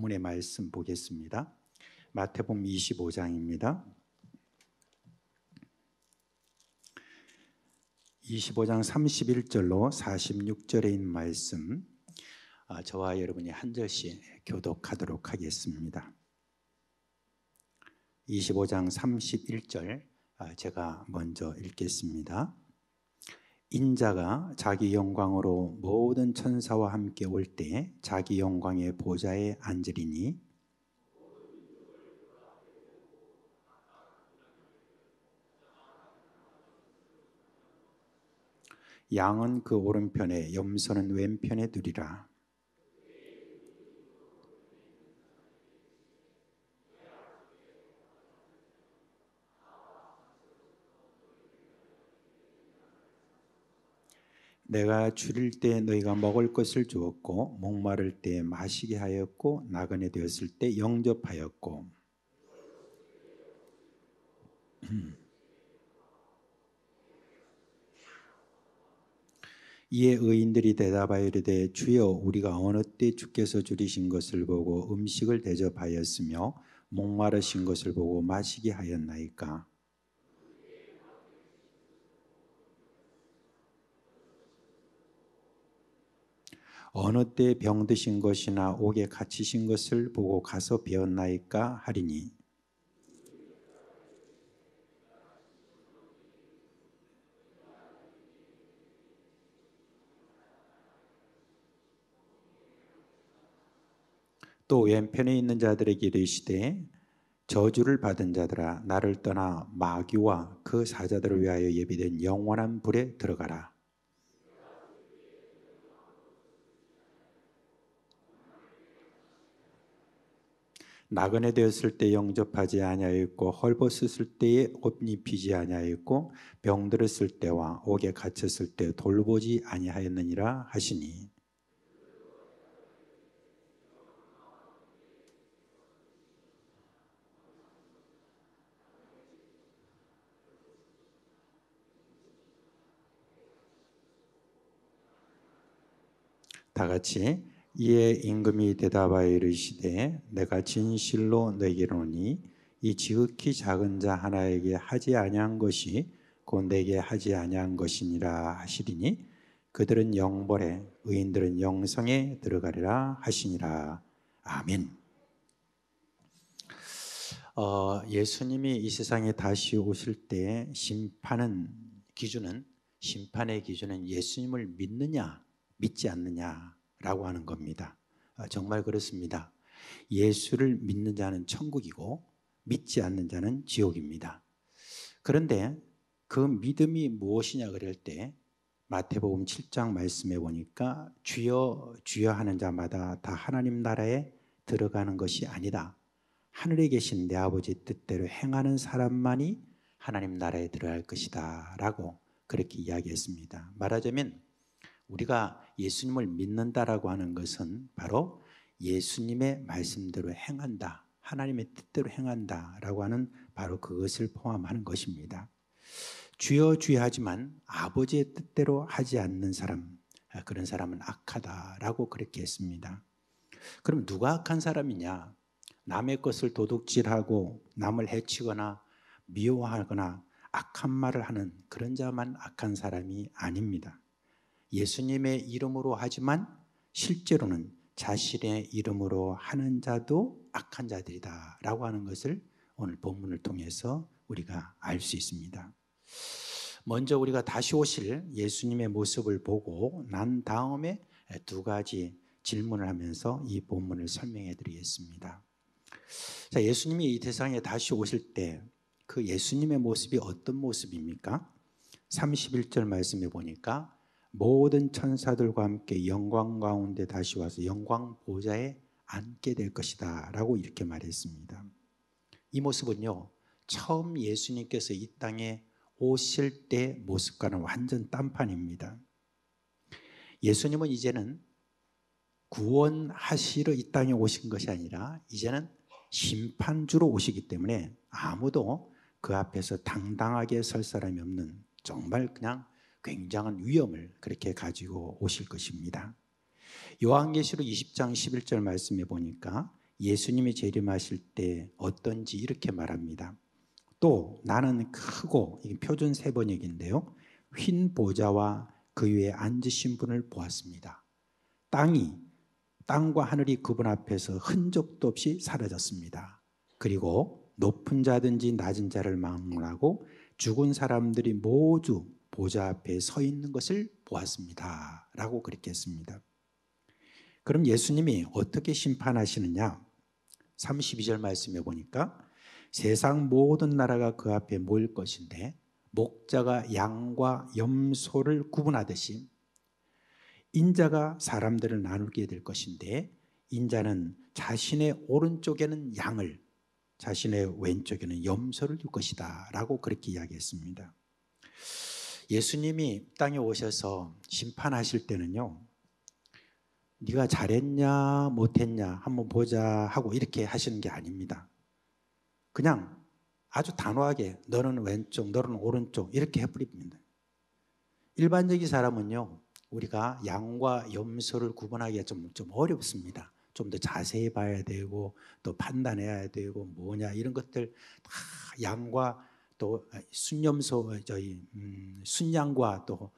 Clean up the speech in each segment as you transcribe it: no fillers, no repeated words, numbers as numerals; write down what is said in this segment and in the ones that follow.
본문의 말씀 보겠습니다. 마태복음 25장입니다. 25장 31절로 46절에 있는 말씀, 저와 여러분이 한 절씩 교독하도록 하겠습니다. 25장 31절 제가 먼저 읽겠습니다. 인자가 자기 영광으로 모든 천사와 함께 올 때 자기 영광의 보좌에 앉으리니 양은 그 오른편에 염소는 왼편에 두리라. 내가 줄일 때 너희가 먹을 것을 주었고 목마를 때 마시게 하였고 나그네 되었을 때 영접하였고 이에 의인들이 대답하여 이르되 주여 우리가 어느 때 주께서 줄이신 것을 보고 음식을 대접하였으며 목마르신 것을 보고 마시게 하였나이까. 어느 때 병드신 것이나 옥에 갇히신 것을 보고 가서 배웠나이까 하리니 또 왼편에 있는 자들에게 이르시되 저주를 받은 자들아 나를 떠나 마귀와 그 사자들을 위하여 예비된 영원한 불에 들어가라. 나그네 되었을 때 영접하지 아니하였고 헐벗었을 때에 옷 입히지 아니하였고 병들었을 때와 옥에 갇혔을 때 돌보지 아니하였느니라 하시니 다 같이 이에 임금이 대답하여 이르시되 내가 진실로 너에게 이르노니 이 지극히 작은 자 하나에게 하지 아니한 것이 곧 내게 하지 아니한 것이니라 하시리니 그들은 영벌에 의인들은 영성에 들어가리라 하시니라. 아멘. 예수님이 이 세상에 다시 오실 때 심판의 기준은 예수님을 믿느냐 믿지 않느냐라고 하는 겁니다. 정말 그렇습니다. 예수를 믿는 자는 천국이고 믿지 않는 자는 지옥입니다. 그런데 그 믿음이 무엇이냐 그럴 때 마태복음 7장 말씀해 보니까 주여 주여 하는 자마다 다 하나님 나라에 들어가는 것이 아니다. 하늘에 계신 내 아버지 뜻대로 행하는 사람만이 하나님 나라에 들어갈 것이다 라고 그렇게 이야기했습니다. 말하자면 우리가 예수님을 믿는다라고 하는 것은 바로 예수님의 말씀대로 행한다, 하나님의 뜻대로 행한다라고 하는 바로 그것을 포함하는 것입니다. 주여 주여 하지만 아버지의 뜻대로 하지 않는 사람, 그런 사람은 악하다라고 그렇게 했습니다. 그럼 누가 악한 사람이냐? 남의 것을 도둑질하고 남을 해치거나 미워하거나 악한 말을 하는 그런 자만 악한 사람이 아닙니다. 예수님의 이름으로 하지만 실제로는 자신의 이름으로 하는 자도 악한 자들이다 라고 하는 것을 오늘 본문을 통해서 우리가 알 수 있습니다. 먼저 우리가 다시 오실 예수님의 모습을 보고 난 다음에 두 가지 질문을 하면서 이 본문을 설명해 드리겠습니다. 자, 예수님이 이 세상에 다시 오실 때 그 예수님의 모습이 어떤 모습입니까? 31절 말씀해 보니까 모든 천사들과 함께 영광 가운데 다시 와서 영광 보좌에 앉게 될 것이다 라고 이렇게 말했습니다. 이 모습은요, 처음 예수님께서 이 땅에 오실 때 모습과는 완전 딴판입니다. 예수님은 이제는 구원하시러 이 땅에 오신 것이 아니라 이제는 심판주로 오시기 때문에 아무도 그 앞에서 당당하게 설 사람이 없는 정말 그냥 굉장한 위엄을 그렇게 가지고 오실 것입니다. 요한계시록 20장 11절 말씀해 보니까 예수님이 재림하실 때 어떤지 이렇게 말합니다. 또 나는 크고, 이게 표준 세번역인데요, 흰 보좌와 그 위에 앉으신 분을 보았습니다. 땅과 하늘이 그분 앞에서 흔적도 없이 사라졌습니다. 그리고 높은 자든지 낮은 자를 막론하고 죽은 사람들이 모두 보좌 앞에 서 있는 것을 보았습니다. 라고 그렇게 했습니다. 그럼 예수님이 어떻게 심판하시느냐? 32절 말씀해 보니까 세상 모든 나라가 그 앞에 모일 것인데 목자가 양과 염소를 구분하듯이 인자가 사람들을 나누게 될 것인데 인자는 자신의 오른쪽에는 양을, 자신의 왼쪽에는 염소를 둘 것이다 라고 그렇게 이야기했습니다. 예수님이 땅에 오셔서 심판하실 때는요, 네가 잘했냐 못했냐 한번 보자 하고 이렇게 하시는 게 아닙니다. 그냥 아주 단호하게 너는 왼쪽 너는 오른쪽 이렇게 해버립니다. 일반적인 사람은요, 우리가 양과 염소를 구분하기가 좀 어렵습니다. 좀 더 자세히 봐야 되고 또 판단해야 되고 뭐냐 이런 것들 다 양과 또 순양과 또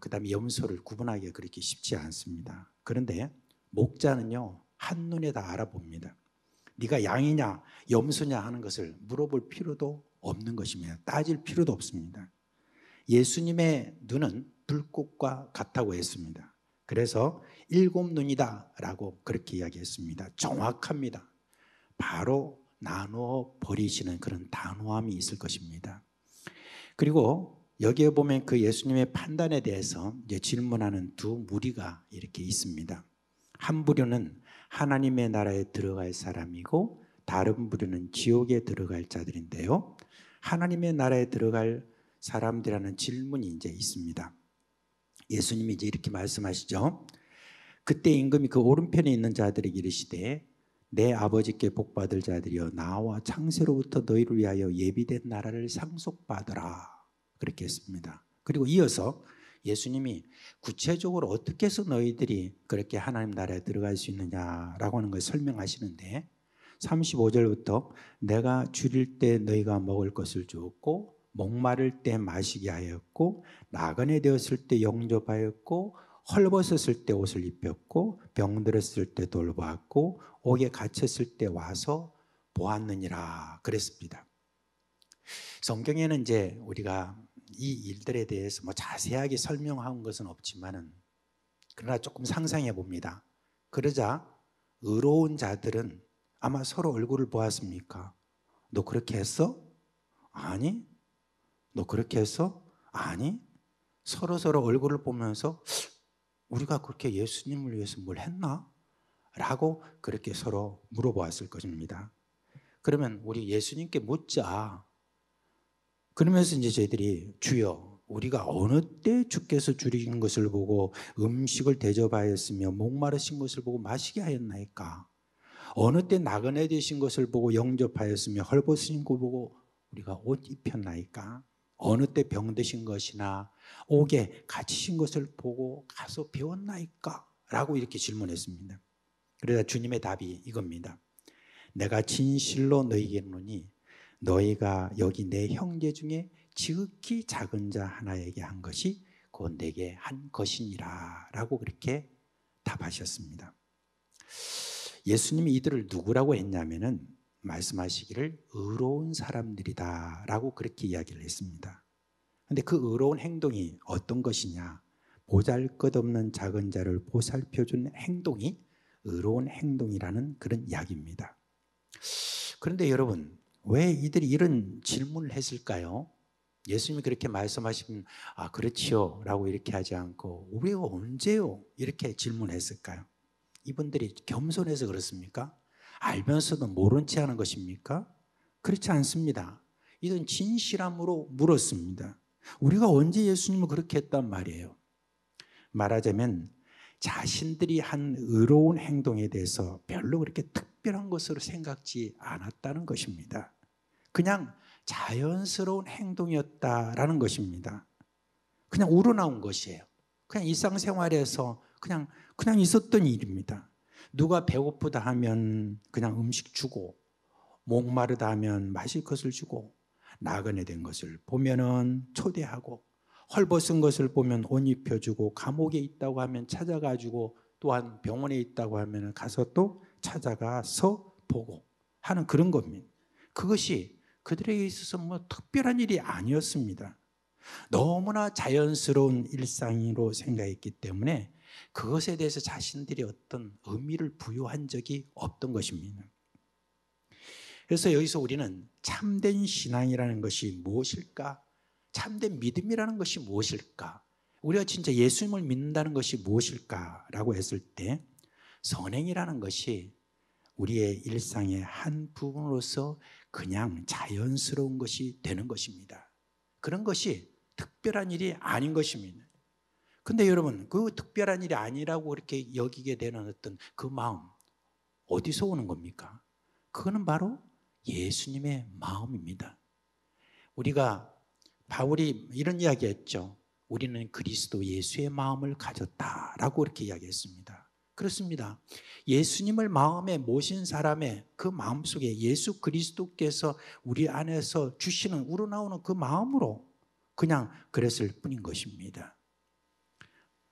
그다음에 염소를 구분하기가 그렇게 쉽지 않습니다. 그런데 목자는요, 한눈에 다 알아봅니다. 네가 양이냐 염소냐 하는 것을 물어볼 필요도 없는 것입니다. 따질 필요도 없습니다. 예수님의 눈은 불꽃과 같다고 했습니다. 그래서 7눈이다 라고 그렇게 이야기했습니다. 정확합니다. 바로 나누어 버리시는 그런 단호함이 있을 것입니다. 그리고 여기에 보면 그 예수님의 판단에 대해서 이제 질문하는 두 무리가 이렇게 있습니다. 한 부류는 하나님의 나라에 들어갈 사람이고 다른 부류는 지옥에 들어갈 자들인데요, 하나님의 나라에 들어갈 사람들이라는 질문이 이제 있습니다. 예수님이 이제 이렇게 말씀하시죠. 그때 임금이 그 오른편에 있는 자들에게 이르시되 내 아버지께 복받을 자들이여 나와 창세로부터 너희를 위하여 예비된 나라를 상속받으라 그렇게 했습니다. 그리고 이어서 예수님이 구체적으로 어떻게 해서 너희들이 그렇게 하나님 나라에 들어갈 수 있느냐라고 하는 걸 설명하시는데 35절부터 내가 줄일 때 너희가 먹을 것을 주었고 목마를 때 마시게 하였고 나그네 되었을 때 영접하였고 헐벗었을 때 옷을 입혔고 병들었을 때 돌보았고 옥에 갇혔을 때 와서 보았느니라 그랬습니다. 성경에는 이제 우리가 이 일들에 대해서 뭐 자세하게 설명한 것은 없지만은 그러나 조금 상상해 봅니다. 그러자 의로운 자들은 아마 서로 얼굴을 보았습니까? 너 그렇게 했어? 아니. 너 그렇게 했어? 아니. 서로 얼굴을 보면서 우리가 그렇게 예수님을 위해서 뭘 했나? 라고 그렇게 서로 물어보았을 것입니다. 그러면 우리 예수님께 묻자. 그러면서 이제 저희들이 주여 우리가 어느 때 주께서 줄이신 것을 보고 음식을 대접하였으며 목마르신 것을 보고 마시게 하였나이까? 어느 때 나그네 되신 것을 보고 영접하였으며 헐벗으신 것을 보고 우리가 옷 입혔나이까? 어느 때 병드신 것이나 옥에 갇히신 것을 보고 가서 배웠나이까? 라고 이렇게 질문했습니다. 그러자 주님의 답이 이겁니다. 내가 진실로 너희에게 이르노니 너희가 여기 내 형제 중에 지극히 작은 자 하나에게 한 것이 곧 내게 한 것이니라 라고 그렇게 답하셨습니다. 예수님이 이들을 누구라고 했냐면은 말씀하시기를 의로운 사람들이다 라고 그렇게 이야기를 했습니다. 그런데 그 의로운 행동이 어떤 것이냐, 보잘것없는 작은 자를 보살펴준 행동이 의로운 행동이라는 그런 이야기입니다. 그런데 여러분, 왜 이들이 이런 질문을 했을까요? 예수님이 그렇게 말씀하시면 그렇지요 라고 이렇게 하지 않고 우리가 언제요? 이렇게 질문했을까요? 이분들이 겸손해서 그렇습니까? 알면서도 모른 채 하는 것입니까? 그렇지 않습니다. 이들은 진실함으로 물었습니다. 우리가 언제 예수님을 그렇게 했단 말이에요? 말하자면 자신들이 한 의로운 행동에 대해서 별로 그렇게 특별한 것으로 생각지 않았다는 것입니다. 그냥 자연스러운 행동이었다라는 것입니다. 그냥 우러나온 것이에요. 그냥 일상생활에서 그냥 있었던 일입니다. 누가 배고프다 하면 그냥 음식 주고, 목마르다 하면 마실 것을 주고, 나그네 된 것을 보면은 초대하고, 헐벗은 것을 보면 옷 입혀주고, 감옥에 있다고 하면 찾아가지고, 또한 병원에 있다고 하면 가서 또 찾아가서 보고 하는 그런 겁니다. 그것이 그들에게 있어서 뭐 특별한 일이 아니었습니다. 너무나 자연스러운 일상으로 생각했기 때문에 그것에 대해서 자신들이 어떤 의미를 부여한 적이 없던 것입니다. 그래서 여기서 우리는 참된 신앙이라는 것이 무엇일까? 참된 믿음이라는 것이 무엇일까? 우리가 진짜 예수님을 믿는다는 것이 무엇일까라고 했을 때 선행이라는 것이 우리의 일상의 한 부분으로서 그냥 자연스러운 것이 되는 것입니다. 그런 것이 특별한 일이 아닌 것입니다. 근데 여러분, 그 특별한 일이 아니라고 그렇게 여기게 되는 어떤 그 마음, 어디서 오는 겁니까? 그거는 바로 예수님의 마음입니다. 우리가 바울이 이런 이야기 했죠. 우리는 그리스도 예수의 마음을 가졌다라고 이렇게 이야기했습니다. 그렇습니다. 예수님을 마음에 모신 사람의 그 마음속에 예수 그리스도께서 우리 안에서 주시는 우러나오는 그 마음으로 그냥 그랬을 뿐인 것입니다.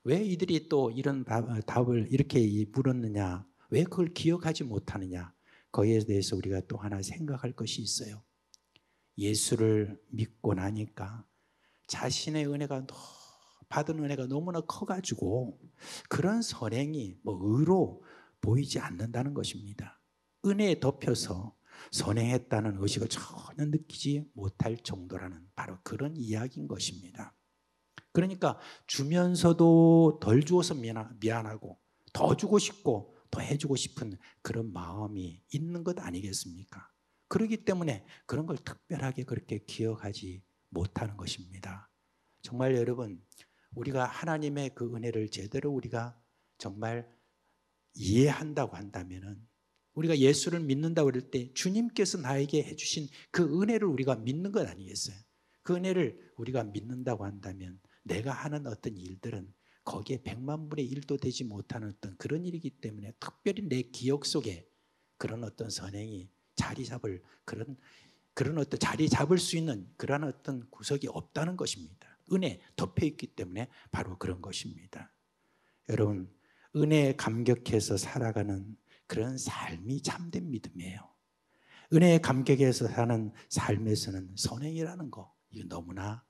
왜 이들이 또 이런 답을 이렇게 물었느냐? 왜 그걸 기억하지 못하느냐? 거기에 대해서 우리가 또 하나 생각할 것이 있어요. 예수를 믿고 나니까 자신의 은혜가 받은 은혜가 너무나 커가지고 그런 선행이 의로 보이지 않는다는 것입니다. 은혜에 덮여서 선행했다는 의식을 전혀 느끼지 못할 정도라는 바로 그런 이야기인 것입니다. 그러니까 주면서도 덜 주어서 미안하고 더 주고 싶고 더 해주고 싶은 그런 마음이 있는 것 아니겠습니까? 그렇기 때문에 그런 걸 특별하게 그렇게 기억하지 못하는 것입니다. 정말 여러분, 우리가 하나님의 그 은혜를 제대로 우리가 정말 이해한다고 한다면은 우리가 예수를 믿는다고 그럴 때 주님께서 나에게 해주신 그 은혜를 우리가 믿는 것 아니겠어요? 그 은혜를 우리가 믿는다고 한다면 내가 하는 어떤 일들은 거기에 100만 분의 1도 되지 못하는 어떤 그런 일이기 때문에 특별히 내 기억 속에 그런 어떤 선행이 자리 잡을 그런 어떤 자리 잡을 수 있는 그런 어떤 구석이 없다는 것입니다. 은혜 덮여 있기 때문에 바로 그런 것입니다. 여러분, 은혜에 감격해서 살아가는 그런 삶이 참된 믿음이에요. 은혜에 감격해서 사는 삶에서는 선행이라는 거 이거 너무나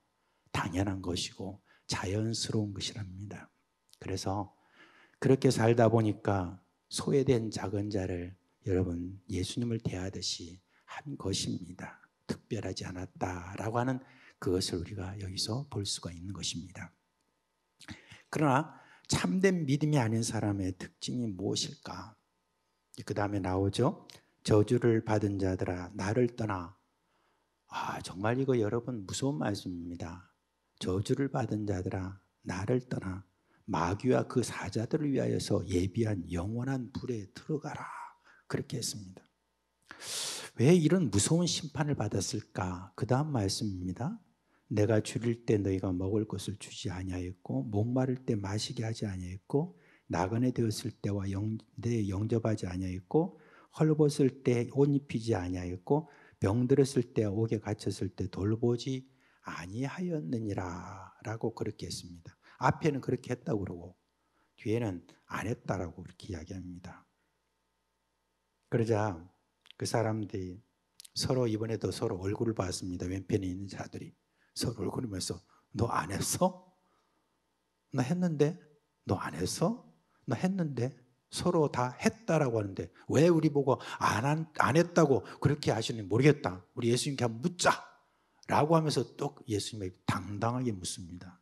당연한 것이고 자연스러운 것이랍니다. 그래서 그렇게 살다 보니까 소외된 작은 자를 여러분 예수님을 대하듯이 한 것입니다. 특별하지 않았다라고 하는 그것을 우리가 여기서 볼 수가 있는 것입니다. 그러나 참된 믿음이 아닌 사람의 특징이 무엇일까? 그 다음에 나오죠. 저주를 받은 자들아 나를 떠나. 정말 이거 여러분 무서운 말씀입니다. 저주를 받은 자들아 나를 떠나 마귀와 그 사자들을 위하여서 예비한 영원한 불에 들어가라. 그렇게 했습니다. 왜 이런 무서운 심판을 받았을까? 그 다음 말씀입니다. 내가 줄일 때 너희가 먹을 것을 주지 아니하였고 목마를 때 마시게 하지 아니하였고 나그네 되었을 때와 내 영접하지 아니하였고 헐벗을 때 옷 입히지 아니하였고 병들었을 때 옥에 갇혔을 때 돌보지 아니하였느니라 라고 그렇게 했습니다. 앞에는 그렇게 했다고 그러고 뒤에는 안 했다라고 그렇게 이야기합니다. 그러자 그 사람들이 서로 이번에도 서로 얼굴을 봤습니다. 왼편에 있는 자들이 서로 얼굴을 보면서 너 안 했어? 나 했는데 너 안 했어? 나 했는데 서로 다 했다라고 하는데 왜 우리 보고 안 했다고 그렇게 하시는지 모르겠다. 우리 예수님께 한번 묻자 라고 하면서 또 예수님에게 당당하게 묻습니다.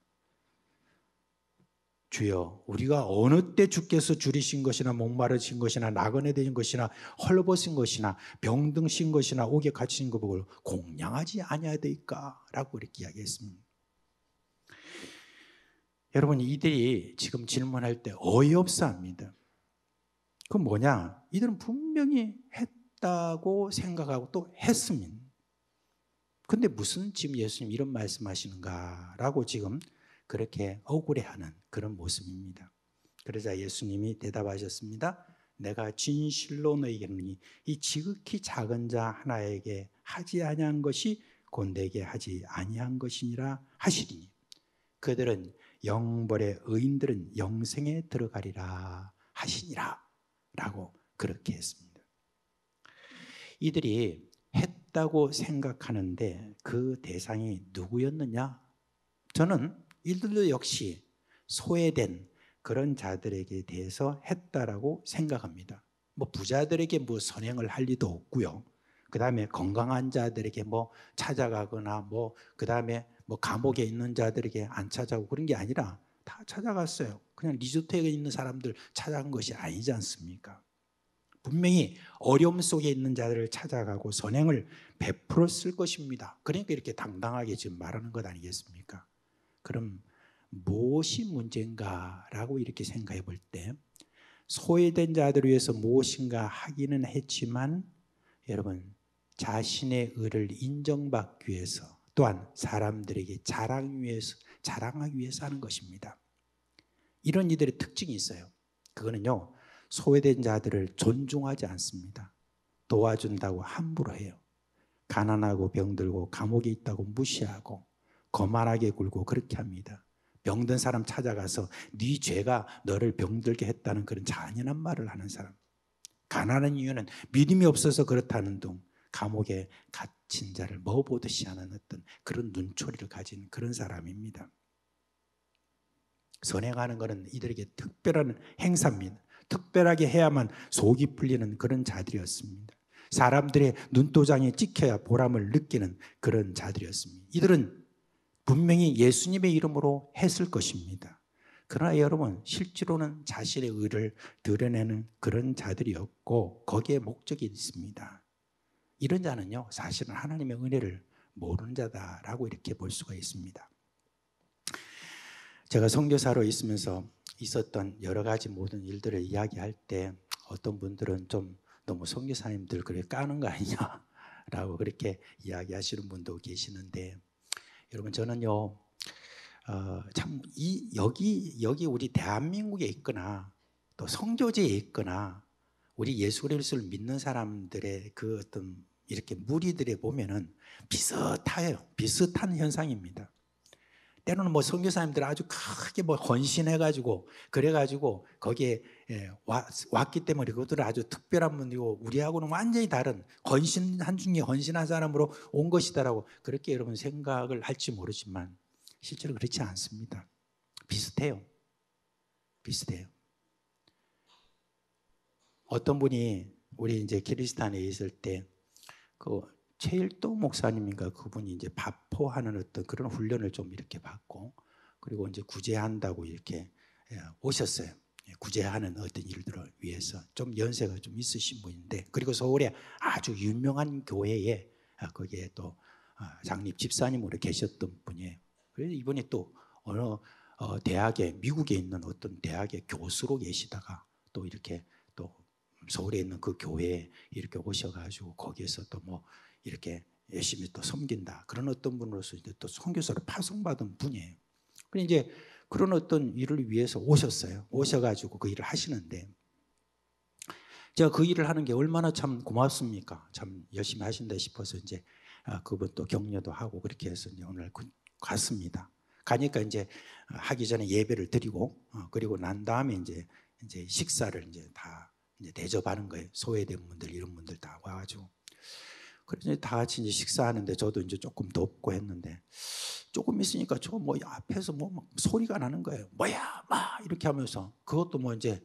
주여 우리가 어느 때 주께서 줄이신 것이나 목마르신 것이나 나그네 되신 것이나 헐벗은 것이나 병등신 것이나 옥에 갇힌 것 보고 공양하지 아니하되까 라고 이렇게 이야기했습니다. 여러분 이들이 지금 질문할 때 어이없어 합니다. 그 뭐냐? 이들은 분명히 했다고 생각하고 또 했습니다. 근데 무슨 지금 예수님 이런 말씀하시는가 라고 지금 그렇게 억울해하는 그런 모습입니다. 그러자 예수님이 대답하셨습니다. 내가 진실로 너에게 이르노니 이 지극히 작은 자 하나에게 하지 아니한 것이 곧 내게 하지 아니한 것이니라 하시리니 그들은 영벌의 의인들은 영생에 들어가리라 하시니라 라고 그렇게 했습니다. 이들이 했다고 생각하는데 그 대상이 누구였느냐? 저는 이들도 역시 소외된 그런 자들에게 대해서 했다라고 생각합니다. 뭐 부자들에게 뭐 선행을 할 리도 없고요. 그 다음에 건강한 자들에게 뭐 찾아가거나 뭐 그 다음에 뭐 감옥에 있는 자들에게 안 찾아가고 그런 게 아니라 다 찾아갔어요. 그냥 리조트에 있는 사람들 찾아간 것이 아니지 않습니까? 분명히 어려움 속에 있는 자들을 찾아가고 선행을 베풀었을 것입니다. 그러니까 이렇게 당당하게 지금 말하는 것 아니겠습니까? 그럼 무엇이 문제인가라고 이렇게 생각해 볼 때 소외된 자들을 위해서 무엇인가 하기는 했지만 여러분 자신의 의를 인정받기 위해서 또한 사람들에게 자랑하기 위해서 하는 것입니다. 이런 이들의 특징이 있어요. 그거는요 소외된 자들을 존중하지 않습니다. 도와준다고 함부로 해요. 가난하고 병들고 감옥에 있다고 무시하고 거만하게 굴고 그렇게 합니다. 병든 사람 찾아가서 네 죄가 너를 병들게 했다는 그런 잔인한 말을 하는 사람. 가난한 이유는 믿음이 없어서 그렇다는 둥 감옥에 갇힌 자를 먹어보듯이 하는 어떤 그런 눈초리를 가진 그런 사람입니다. 선행하는 것은 이들에게 특별한 행사입니다. 특별하게 해야만 속이 풀리는 그런 자들이었습니다. 사람들의 눈도장에 찍혀야 보람을 느끼는 그런 자들이었습니다. 이들은 분명히 예수님의 이름으로 했을 것입니다. 그러나 여러분 실제로는 자신의 의를 드러내는 그런 자들이었고 거기에 목적이 있습니다. 이런 자는요 사실은 하나님의 은혜를 모르는 자다라고 이렇게 볼 수가 있습니다. 제가 선교사로 있으면서 있었던 여러 가지 모든 일들을 이야기할 때 어떤 분들은 좀 너무 선교사님들 그래 까는 거 아니냐라고 그렇게 이야기하시는 분도 계시는데 여러분 저는요 참 여기 우리 대한민국에 있거나 또 선교지에 있거나 우리 예수 그리스도를 믿는 사람들의 그 어떤 이렇게 무리들에 보면은 비슷해요. 비슷한 현상입니다. 때로는 뭐 선교사님들 아주 크게 뭐 헌신해가지고 그래가지고 거기에 왔기 때문에 그것들은 아주 특별한 분이고 우리하고는 완전히 다른 헌신한 중에 헌신한 사람으로 온 것이다라고 그렇게 여러분 생각을 할지 모르지만 실제로 그렇지 않습니다. 비슷해요. 비슷해요. 어떤 분이 우리 이제 키리스탄에 있을 때 그 최일도 목사님인가 그분이 이제 바포하는 어떤 그런 훈련을 좀 이렇게 받고 그리고 이제 구제한다고 이렇게 오셨어요. 구제하는 어떤 일들을 위해서 좀 연세가 좀 있으신 분인데 그리고 서울에 아주 유명한 교회에 거기에 또 장립 집사님으로 계셨던 분이에요. 그래서 이분이 또 어느 대학에 미국에 있는 어떤 대학의 교수로 계시다가 또 이렇게 또 서울에 있는 그 교회에 이렇게 오셔가지고 거기에서 또 뭐 이렇게 열심히 또 섬긴다 그런 어떤 분으로서 이제 또 선교사로 파송받은 분이에요. 그런데 이제 그런 어떤 일을 위해서 오셨어요. 오셔가지고 그 일을 하시는데 제가 그 일을 하는 게 얼마나 참 고맙습니까? 참 열심히 하신다 싶어서 이제 그분 또 격려도 하고 그렇게 해서 이제 오늘 갔습니다. 가니까 이제 하기 전에 예배를 드리고 그리고 난 다음에 이제 식사를 이제 다 이제 대접하는 거예요. 소외된 분들 이런 분들 다 와가지고 그래서 다 같이 이제 식사하는데 저도 이제 조금 덥고 했는데 조금 있으니까 저 뭐 앞에서 뭐 막 소리가 나는 거예요. 뭐야, 막 이렇게 하면서 그것도 뭐 이제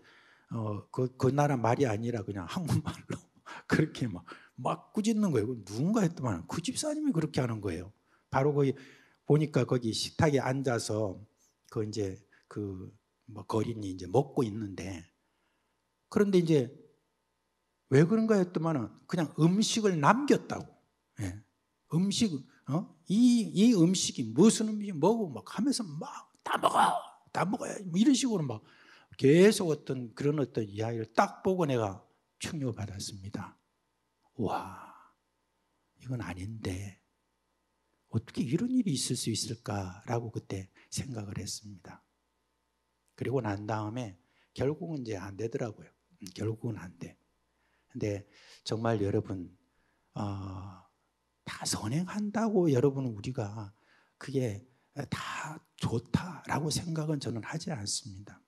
그 나라 말이 아니라 그냥 한국말로 그렇게 막 꾸짖는 거예요. 누군가 했더만 그 집사님이 그렇게 하는 거예요. 바로 거기 보니까 거기 식탁에 앉아서 그 이제 그 뭐 거린이 이제 먹고 있는데 그런데 이제 왜 그런가 했더만은 그냥 음식을 남겼다고. 예. 음식 이 음식이 무슨 음식이 뭐고 막 하면서 막 다 먹어야 뭐 이런 식으로 막 계속 어떤 그런 어떤 이야기를 딱 보고 내가 충격받았습니다. 와, 이건 아닌데 어떻게 이런 일이 있을 수 있을까라고 그때 생각을 했습니다. 그리고 난 다음에 결국은 이제 안 되더라고요. 결국은 안 돼. 근데 정말 여러분 다 선행한다고 여러분 우리가 그게 다 좋다라고 생각은 저는 하지 않습니다.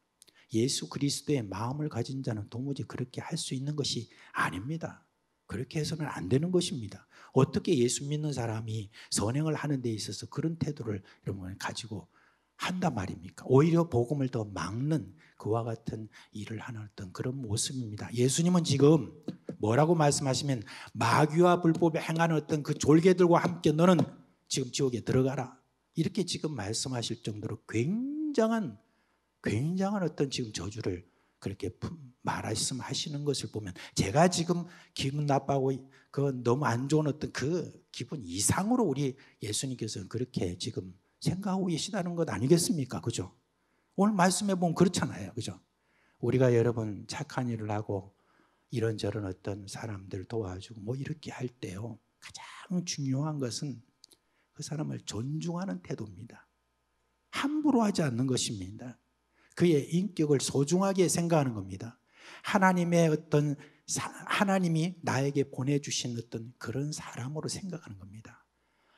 예수 그리스도의 마음을 가진 자는 도무지 그렇게 할 수 있는 것이 아닙니다. 그렇게 해서는 안 되는 것입니다. 어떻게 예수 믿는 사람이 선행을 하는 데 있어서 그런 태도를 여러분 가지고 한단 말입니까? 오히려 복음을 더 막는 그와 같은 일을 하는 어떤 그런 모습입니다. 예수님은 지금 뭐라고 말씀하시면 마귀와 불법에 행하는 어떤 그 졸개들과 함께 너는 지금 지옥에 들어가라. 이렇게 지금 말씀하실 정도로 굉장한 어떤 지금 저주를 그렇게 말씀하시는 것을 보면 제가 지금 기분 나빠하고 그 너무 안 좋은 어떤 그 기분 이상으로 우리 예수님께서는 그렇게 지금 생각하고 계시다는 것 아니겠습니까? 그죠? 오늘 말씀해 보면 그렇잖아요. 그죠? 우리가 여러분 착한 일을 하고 이런저런 어떤 사람들 도와주고 뭐 이렇게 할 때요. 가장 중요한 것은 그 사람을 존중하는 태도입니다. 함부로 하지 않는 것입니다. 그의 인격을 소중하게 생각하는 겁니다. 하나님의 어떤 하나님이 나에게 보내주신 어떤 그런 사람으로 생각하는 겁니다.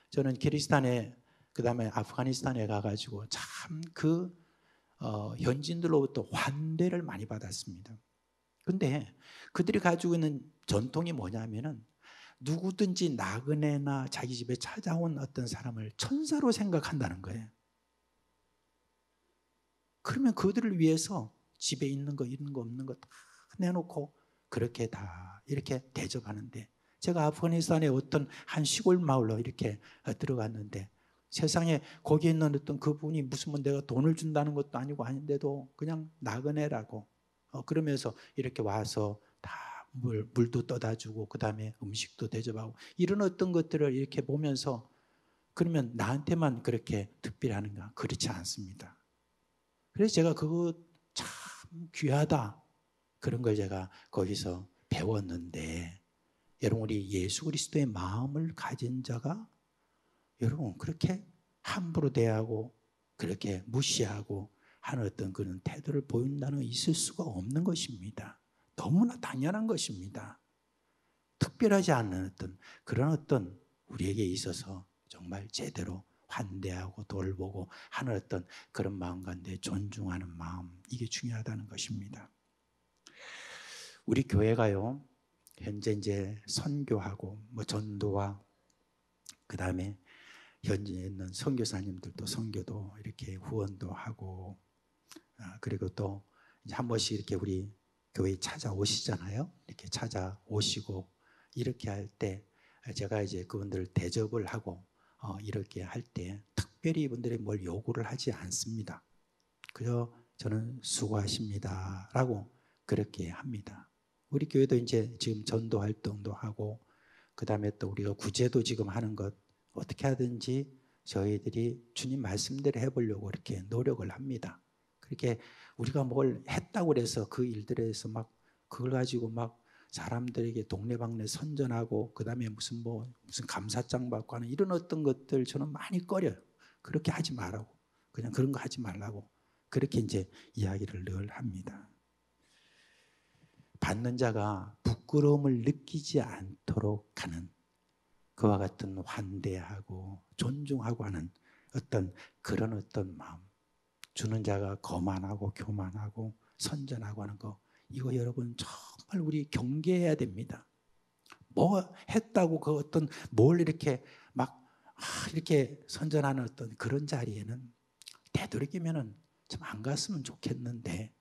저는 키르기스탄에 그다음에 아프가니스탄에 가가지고 참 그 현지인들로부터 환대를 많이 받았습니다. 근데 그들이 가지고 있는 전통이 뭐냐면은 누구든지 나그네나 자기 집에 찾아온 어떤 사람을 천사로 생각한다는 거예요. 그러면 그들을 위해서 집에 있는 거 없는 거 다 내놓고 그렇게 다 이렇게 대접하는데 제가 아프가니스탄의 어떤 한 시골 마을로 이렇게 들어갔는데 세상에 거기 있는 어떤 그분이 무슨 뭐 내가 돈을 준다는 것도 아니고 아닌데도 그냥 나그네라고 그러면서 이렇게 와서 다 물도 떠다 주고 그 다음에 음식도 대접하고 이런 어떤 것들을 이렇게 보면서 그러면 나한테만 그렇게 특별히 하는가? 그렇지 않습니다. 그래서 제가 그거 참 귀하다. 그런 걸 제가 거기서 배웠는데 여러분 우리 예수 그리스도의 마음을 가진 자가 여러분 그렇게 함부로 대하고 그렇게 무시하고 하는 어떤 그런 태도를 보인다는 있을 수가 없는 것입니다. 너무나 당연한 것입니다. 특별하지 않은 그런 어떤 우리에게 있어서 정말 제대로 환대하고 돌보고 하는 어떤 그런 마음 가운데 존중하는 마음 이게 중요하다는 것입니다. 우리 교회가요 현재 이제 선교하고 뭐 전도와 그 다음에 현재 있는 선교사님들도 선교도 이렇게 후원도 하고 그리고 또 이제 한 번씩 이렇게 우리 교회에 찾아오시잖아요. 이렇게 찾아오시고 이렇게 할 때 제가 이제 그분들 대접을 하고 이렇게 할 때 특별히 이분들이 뭘 요구를 하지 않습니다. 그저 저는 수고하십니다라고 그렇게 합니다. 우리 교회도 이제 지금 전도 활동도 하고 그 다음에 또 우리가 구제도 지금 하는 것 어떻게 하든지 저희들이 주님 말씀대로 해보려고 이렇게 노력을 합니다. 그렇게 우리가 뭘 했다고 해서 그 일들에서 막 그걸 가지고 막 사람들에게 동네방네 선전하고 그 다음에 무슨 감사장 받고 하는 이런 어떤 것들 저는 많이 꺼려요. 그렇게 하지 말라고 그냥 그런 거 하지 말라고 그렇게 이제 이야기를 늘 합니다. 받는 자가 부끄러움을 느끼지 않도록 하는 그와 같은 환대하고 존중하고 하는 어떤 그런 어떤 마음 주는 자가 거만하고 교만하고 선전하고 하는 거 이거 여러분 정말 우리 경계해야 됩니다. 뭐 했다고 그 어떤 뭘 이렇게 막 이렇게 선전하는 어떤 그런 자리에는 되도록이면은 좀 안 갔으면 좋겠는데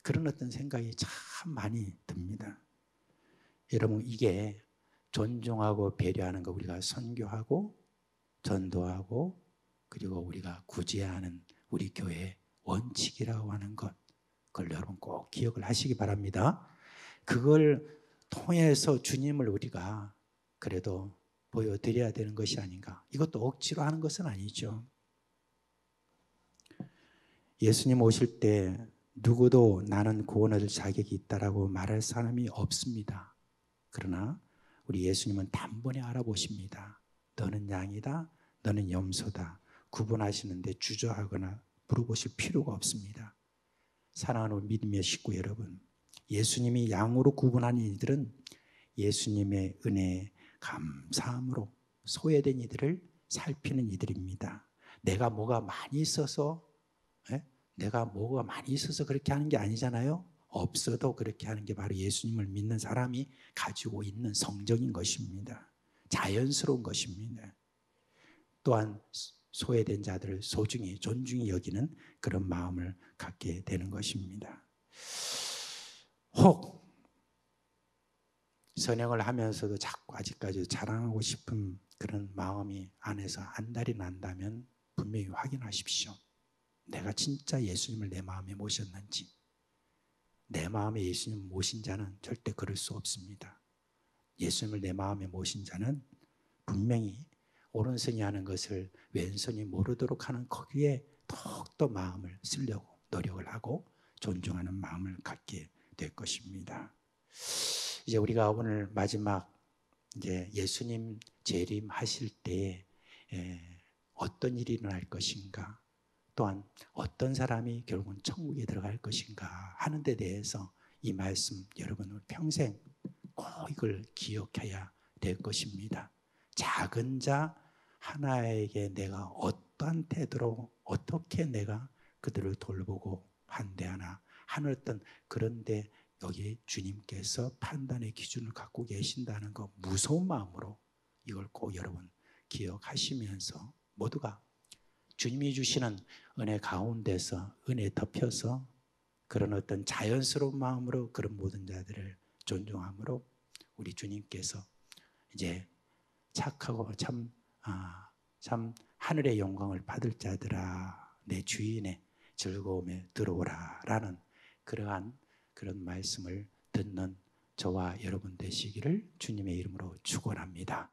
그런 어떤 생각이 참 많이 듭니다. 여러분 이게 존중하고 배려하는 거 우리가 선교하고 전도하고 그리고 우리가 구제하는 우리 교회의 원칙이라고 하는 것 그걸 여러분 꼭 기억을 하시기 바랍니다. 그걸 통해서 주님을 우리가 그래도 보여드려야 되는 것이 아닌가. 이것도 억지로 하는 것은 아니죠. 예수님 오실 때 누구도 나는 구원 얻을 자격이 있다라고 말할 사람이 없습니다. 그러나 우리 예수님은 단번에 알아보십니다. 너는 양이다. 너는 염소다. 구분하시는데 주저하거나 물어보실 필요가 없습니다. 사랑하는 믿음의 식구 여러분, 예수님이 양으로 구분하는 이들은 예수님의 은혜에 감사함으로 소외된 이들을 살피는 이들입니다. 내가 뭐가 많이 있어서 내가 뭐가 많이 있어서 그렇게 하는 게 아니잖아요. 없어도 그렇게 하는 게 바로 예수님을 믿는 사람이 가지고 있는 성정인 것입니다. 자연스러운 것입니다. 또한 소외된 자들을 소중히 존중히 여기는 그런 마음을 갖게 되는 것입니다. 혹 선행을 하면서도 자꾸 아직까지 자랑하고 싶은 그런 마음이 안에서 안달이 난다면 분명히 확인하십시오. 내가 진짜 예수님을 내 마음에 모셨는지. 내 마음에 예수님을 모신 자는 절대 그럴 수 없습니다. 예수님을 내 마음에 모신 자는 분명히 오른손이 하는 것을 왼손이 모르도록 하는 거기에 더욱더 마음을 쓰려고 노력을 하고 존중하는 마음을 갖게 될 것입니다. 이제 우리가 오늘 마지막 이제 예수님 재림하실 때 어떤 일이 일어날 것인가, 또한 어떤 사람이 결국은 천국에 들어갈 것인가 하는 데 대해서 이 말씀 여러분은 평생 꼭 이걸 기억해야 될 것입니다. 작은 자 하나에게 내가 어떠한 태도로 어떻게 내가 그들을 돌보고 한대하나 하는 어떤 그런데 여기 주님께서 판단의 기준을 갖고 계신다는 거 무서운 마음으로 이걸 꼭 여러분 기억하시면서 모두가 주님이 주시는 은혜 가운데서 은혜 덮여서 그런 어떤 자연스러운 마음으로 그런 모든 자들을 존중함으로 우리 주님께서 이제 착하고 참 하늘의 영광을 받을 자들아 내 주인의 즐거움에 들어오라 라는 그러한 그런 말씀을 듣는 저와 여러분 되시기를 주님의 이름으로 축원합니다.